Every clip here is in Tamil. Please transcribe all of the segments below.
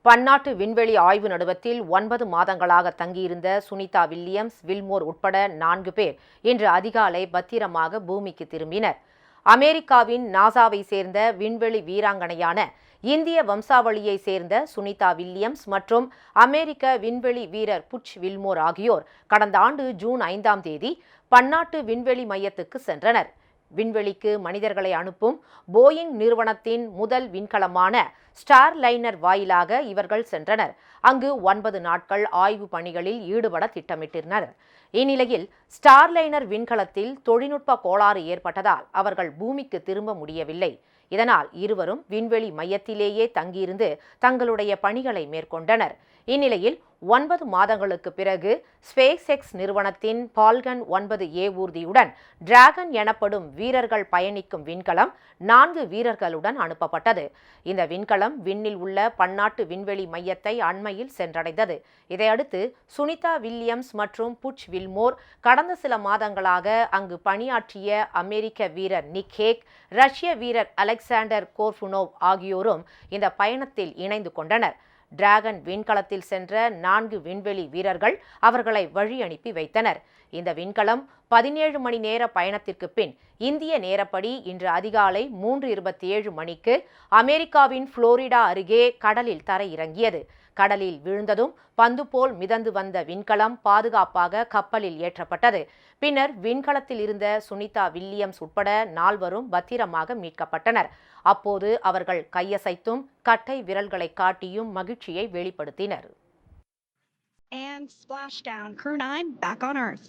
பன்னாட்டு விண்வெளி ஆய்வு நடுவத்தில் 9 மாதங்களாக தங்கியிருந்த சுனிதா வில்லியம்ஸ், வில்மோர் உட்பட 4 பேர் இன்று அதிகாலை பத்திரமாக பூமிக்கு திரும்பினர். அமெரிக்காவின் நாசாவை சேர்ந்த விண்வெளி வீராங்கனையான இந்திய வம்சாவளியை சேர்ந்த சுனிதா வில்லியம்ஸ் மற்றும் அமெரிக்க விண்வெளி வீரர் புட்ச் வில்மோர் ஆகியோர் கடந்த ஆண்டு ஜூன் 5ஆம் தேதி பன்னாட்டு விண்வெளி மையத்துக்கு சென்றனர். விண்வெளிக்கு மனிதர்களை அனுப்பும் போயிங் நிறுவனத்தின் முதல் விண்கலமான ஸ்டார்லைனர் வாயிலாக இவர்கள் சென்றனர். அங்கு 9 நாட்கள் ஆய்வு பணிகளில் ஈடுபட திட்டமிட்டிருந்தனர். இந்நிலையில் ஸ்டார்லைனர் விண்கலத்தில் தொழில்நுட்ப கோளாறு ஏற்பட்டதால் அவர்கள் பூமிக்கு திரும்ப முடியவில்லை. இதனால் இருவரும் விண்வெளி மையத்திலேயே தங்கியிருந்து தங்களுடைய பணிகளை மேற்கொண்டனர். இந்நிலையில் 9 மாதங்களுக்கு பிறகு ஸ்பேஸ் எக்ஸ் நிறுவனத்தின் பால்கன் 9A ஊர்தியுடன் டிராகன் எனப்படும் வீரர்கள் பயணிக்கும் விண்கலம் 4 வீரர்களுடன் அனுப்பப்பட்டது. இந்த விண்கலம் விண்ணில் உள்ள பன்னாட்டு விண்வெளி மையத்தை அண்மையில் சென்றடைந்தது. இதையடுத்து சுனிதா வில்லியம்ஸ் மற்றும் புட்ச் வில்மோர் கடந்த சில மாதங்களாக அங்கு பணியாற்றிய அமெரிக்க வீரர் நிக் ஹேக், ரஷ்ய வீரர் அலெக்சாண்டர் கோர்ஃபுனோவ் ஆகியோரும் இந்த பயணத்தில் இணைந்து கொண்டனர். டிராகன் விண்கலத்தில் சென்ற 4 விண்வெளி வீரர்கள் அவர்களை வழி அனுப்பி வைத்தனர். இந்த விண்கலம் 17 மணி நேர பயணத்திற்கு பின் இந்திய நேரப்படி இன்று அதிகாலை 3:27 மணிக்கு அமெரிக்காவின் புளோரிடா அருகே கடலில் தரையிறங்கியது. கடலில் விழுந்ததும் பந்து போல் மிதந்து வந்த விண்கலம் பாதுகாப்பாக கப்பலில் ஏற்றப்பட்டது. பின்னர் விண்கலத்தில் இருந்த சுனிதா வில்லியம்ஸ் உட்பட 4வரும் பத்திரமாக மீட்கப்பட்டனர். அப்போது அவர்கள் கையசைத்தும் கட்டை விரல்களை காட்டியும் மகிழ்ச்சியை வெளிப்படுத்தினர். And splashdown. Crew 9 back on Earth.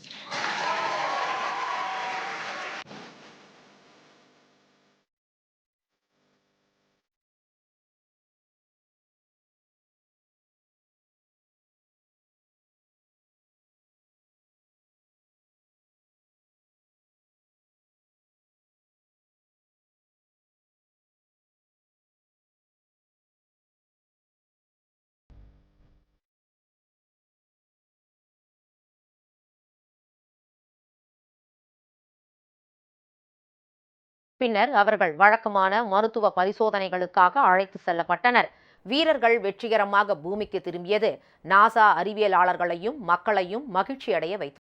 பின்னர் அவர்கள் வழக்கமான மருத்துவ பரிசோதனைகளுக்காக அழைத்து செல்லப்பட்டனர். வீரர்கள் வெற்றிகரமாக பூமிக்கு திரும்பியது நாசா அறிவியலாளர்களையும் மக்களையும் மகிழ்ச்சியடைய வைத்தது.